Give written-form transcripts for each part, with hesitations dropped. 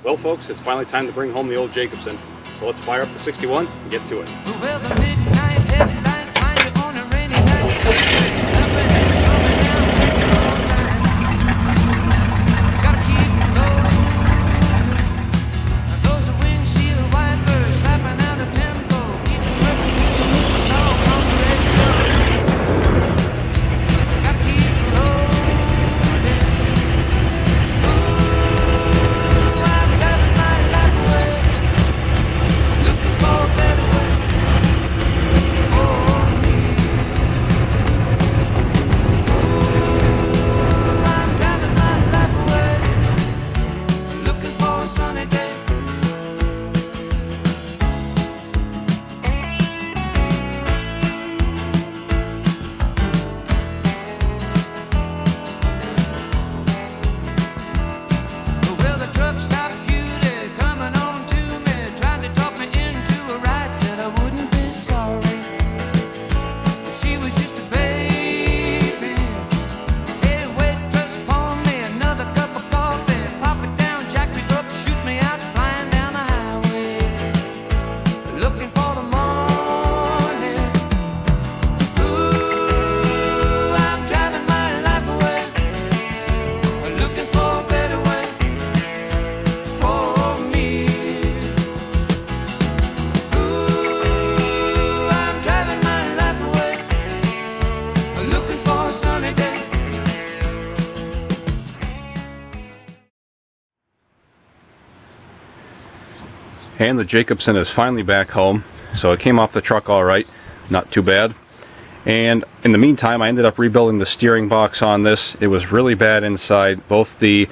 Well folks, it's finally time to bring home the old Jacobsen. So let's fire up the 61 and get to it. Well, the midnight headlight find you on a rainy night. Nothing is coming down all time. Gotta keep it low. Those are windshield wipers slapping out a tempo. Keep it working, keep it moving, all on the radio. Gotta keep it loaded. Ooh, I'm driving my life away, looking for a better way. And the Jacobsen is finally back home. So it came off the truck all right, not too bad. And in the meantime, I ended up rebuilding the steering box on this. It was really bad inside. Both the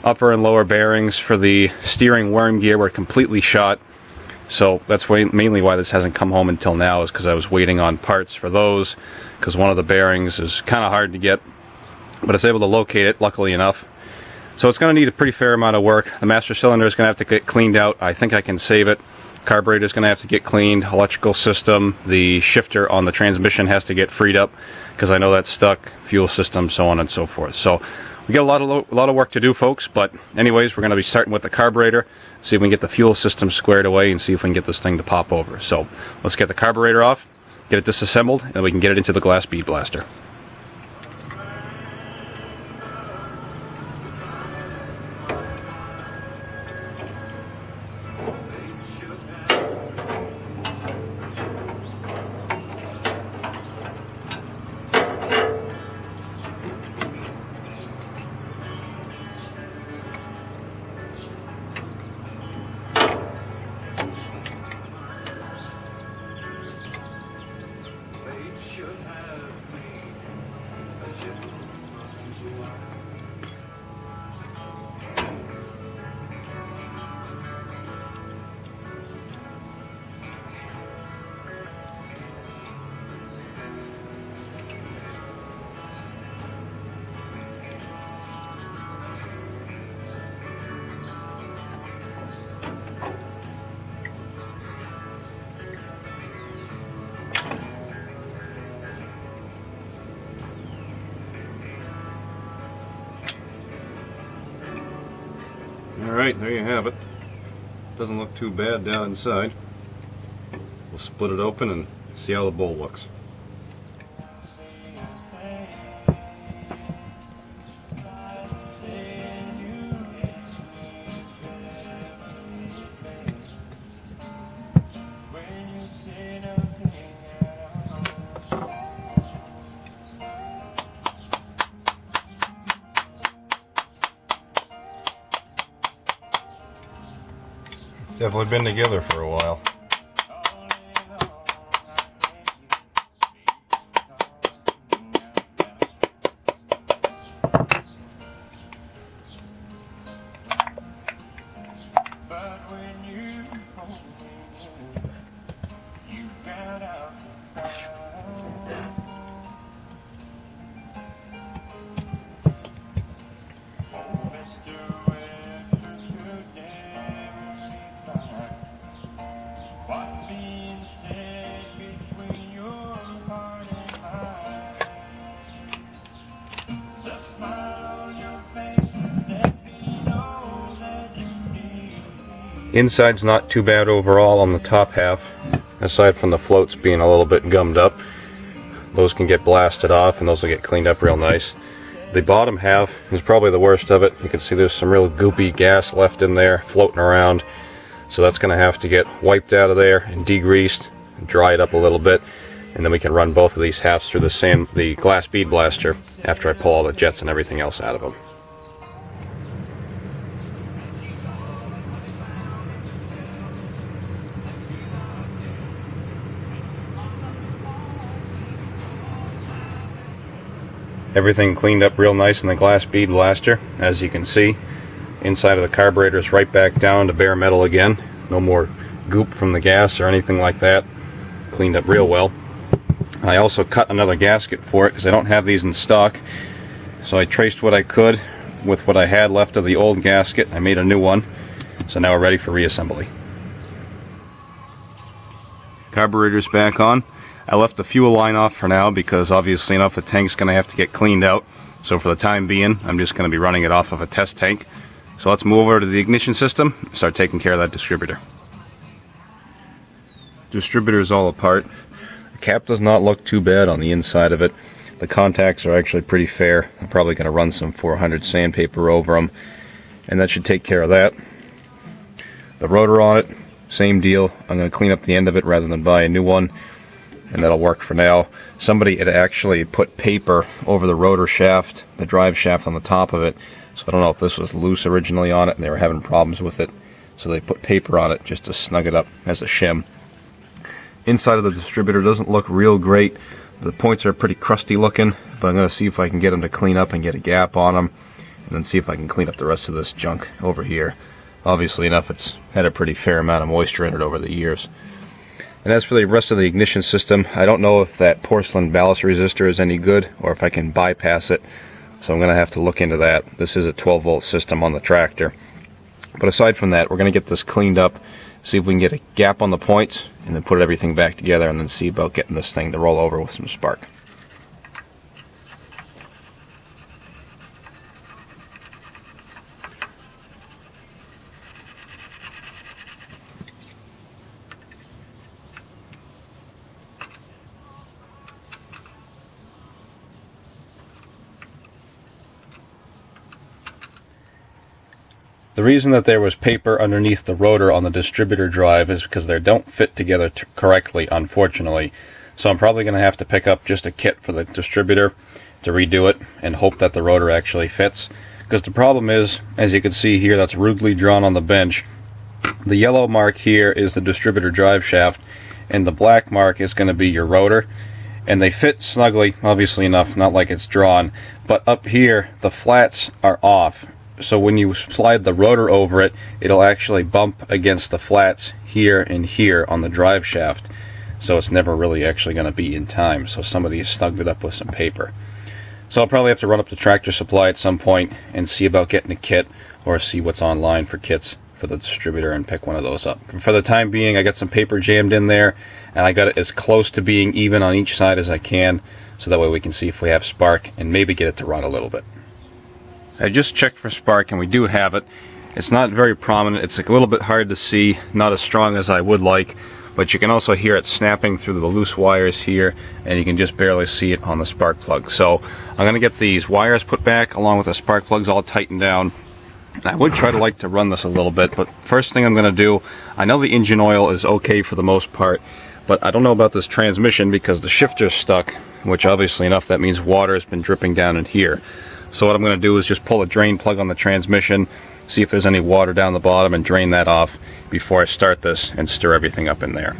upper and lower bearings for the steering worm gear were completely shot. So that's mainly why this hasn't come home until now, is because I was waiting on parts for those, because one of the bearings is kind of hard to get, but I was able to locate it, luckily enough. So it's going to need a pretty fair amount of work. The master cylinder is going to have to get cleaned out. I think I can save it. Carburetor is going to have to get cleaned. Electrical system, the shifter on the transmission has to get freed up because I know that's stuck. Fuel system, so on and so forth. So we got a lot of work to do, folks. But anyways, we're going to be starting with the carburetor. See if we can get the fuel system squared away and see if we can get this thing to pop over. So let's get the carburetor off, get it disassembled, and we can get it into the glass bead blaster. Alright, there you have it. Doesn't look too bad down inside. We'll split it open and see how the bowl looks. It's definitely been together for a while. Inside's not too bad overall on the top half, aside from the floats being a little bit gummed up. Those can get blasted off and those will get cleaned up real nice. The bottom half is probably the worst of it. You can see there's some real goopy gas left in there floating around. So that's going to have to get wiped out of there and degreased and dried up a little bit. And then we can run both of these halves through the glass bead blaster after I pull all the jets and everything else out of them. Everything cleaned up real nice in the glass bead blaster. As you can see, inside of the carburetor is right back down to bare metal again. No more goop from the gas or anything like that. Cleaned up real well. I also cut another gasket for it because I don't have these in stock. So I traced what I could with what I had left of the old gasket. I made a new one. So now we're ready for reassembly. Carburetor's back on. I left the fuel line off for now because obviously enough the tank's going to have to get cleaned out. So for the time being, I'm just going to be running it off of a test tank. So let's move over to the ignition system and start taking care of that distributor. Distributor is all apart. The cap does not look too bad on the inside of it. The contacts are actually pretty fair. I'm probably going to run some 400 sandpaper over them, and that should take care of that. The rotor on it, same deal. I'm going to clean up the end of it rather than buy a new one, and that'll work for now. Somebody had actually put paper over the rotor shaft, the drive shaft on the top of it, so I don't know if this was loose originally on it and they were having problems with it, so they put paper on it just to snug it up as a shim. Inside of the distributor doesn't look real great. The points are pretty crusty looking, but I'm going to see if I can get them to clean up and get a gap on them, and then see if I can clean up the rest of this junk over here. Obviously enough, it's had a pretty fair amount of moisture in it over the years. And as for the rest of the ignition system, I don't know if that porcelain ballast resistor is any good or if I can bypass it, so I'm going to have to look into that. This is a 12-volt system on the tractor. But aside from that, we're going to get this cleaned up, see if we can get a gap on the points, and then put everything back together and then see about getting this thing to roll over with some spark. The reason that there was paper underneath the rotor on the distributor drive is because they don't fit together correctly, unfortunately. So I'm probably going to have to pick up just a kit for the distributor to redo it and hope that the rotor actually fits. Because the problem is, as you can see here, that's rudely drawn on the bench. The yellow mark here is the distributor drive shaft, and the black mark is going to be your rotor. And they fit snugly, obviously enough, not like it's drawn. But up here, the flats are off. So when you slide the rotor over it, it'll actually bump against the flats here and here on the drive shaft. So it's never really actually going to be in time. So somebody has snugged it up with some paper. So I'll probably have to run up to Tractor Supply at some point and see about getting a kit, or see what's online for kits for the distributor and pick one of those up. For the time being, I got some paper jammed in there, and I got it as close to being even on each side as I can, so that way we can see if we have spark and maybe get it to run a little bit. I just checked for spark and we do have it. It's not very prominent, it's a little bit hard to see, not as strong as I would like, but you can also hear it snapping through the loose wires here, and you can just barely see it on the spark plug. So I'm going to get these wires put back along with the spark plugs all tightened down. And I would try to like to run this a little bit, but first thing I'm going to do, I know the engine oil is okay for the most part, but I don't know about this transmission because the shifter's stuck, which obviously enough that means water has been dripping down in here. So what I'm going to do is just pull a drain plug on the transmission, see if there's any water down the bottom, and drain that off before I start this and stir everything up in there.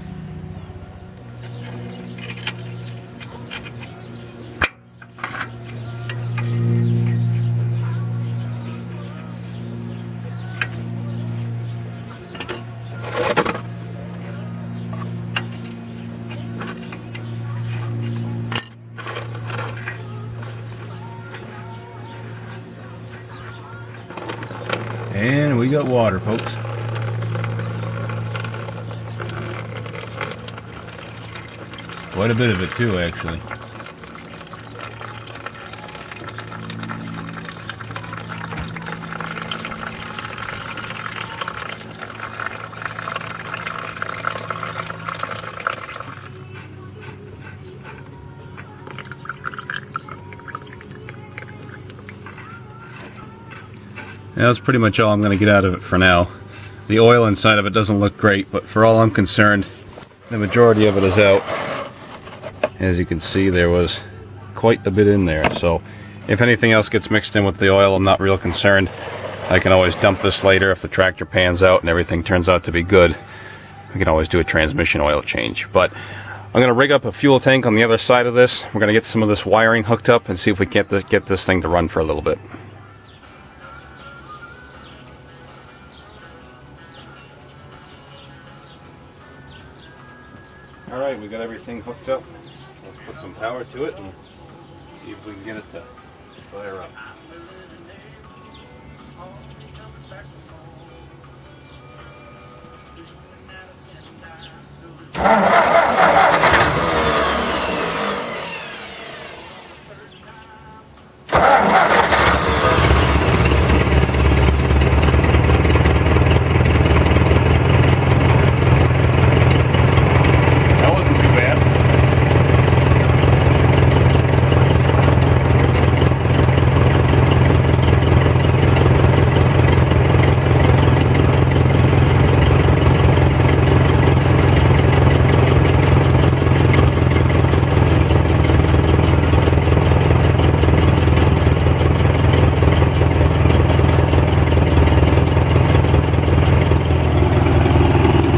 And we got water, folks. Quite a bit of it too, actually. That's pretty much all I'm going to get out of it for now. The oil inside of it doesn't look great, but for all I'm concerned, the majority of it is out. As you can see, there was quite a bit in there, so if anything else gets mixed in with the oil, I'm not real concerned. I can always dump this later if the tractor pans out and everything turns out to be good. We can always do a transmission oil change. But I'm going to rig up a fuel tank on the other side of this. We're going to get some of this wiring hooked up and see if we can get this thing to run for a little bit. Alright, we got everything hooked up. Let's put some power to it and see if we can get it to fire up.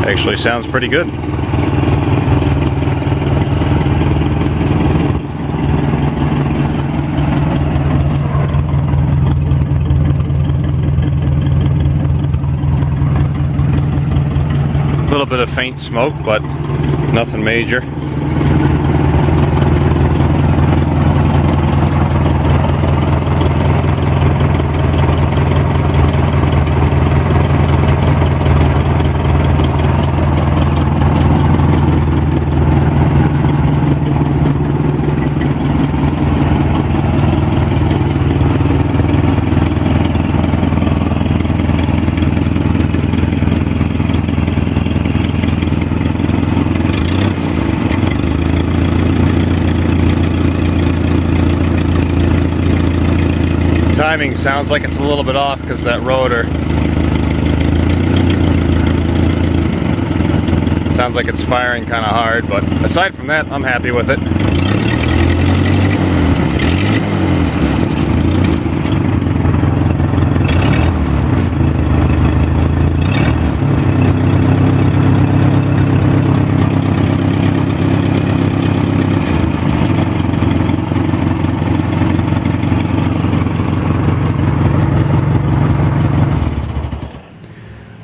Actually sounds pretty good. A little bit of faint smoke, but nothing major. Timing sounds like it's a little bit off because that rotor sounds like it's firing kind of hard, but aside from that, I'm happy with it.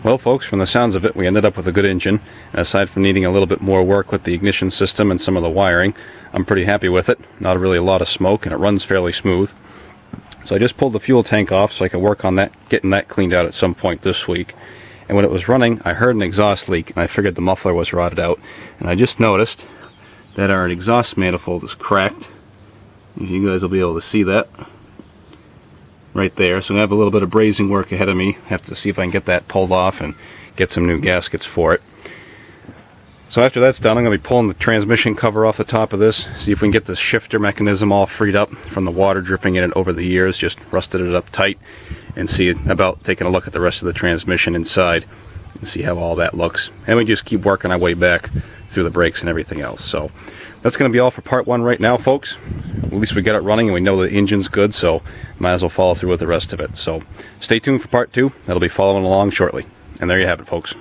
Well folks, from the sounds of it, we ended up with a good engine. And aside from needing a little bit more work with the ignition system and some of the wiring, I'm pretty happy with it. Not really a lot of smoke, and it runs fairly smooth. So I just pulled the fuel tank off so I can work on that, getting that cleaned out at some point this week. And when it was running, I heard an exhaust leak, and I figured the muffler was rotted out. And I just noticed that our exhaust manifold is cracked. If you guys will be able to see that. Right there, so I have a little bit of brazing work ahead of me. Have to see if I can get that pulled off and get some new gaskets for it. So after that's done, I'm going to be pulling the transmission cover off the top of this, see if we can get this shifter mechanism all freed up from the water dripping in it over the years, just rusted it up tight, and see about taking a look at the rest of the transmission inside and see how all that looks. And we just keep working our way back through the brakes and everything else. So that's going to be all for part one right now, folks. At least we got it running and we know the engine's good, so might as well follow through with the rest of it. So stay tuned for part two. That'll be following along shortly. And there you have it, folks.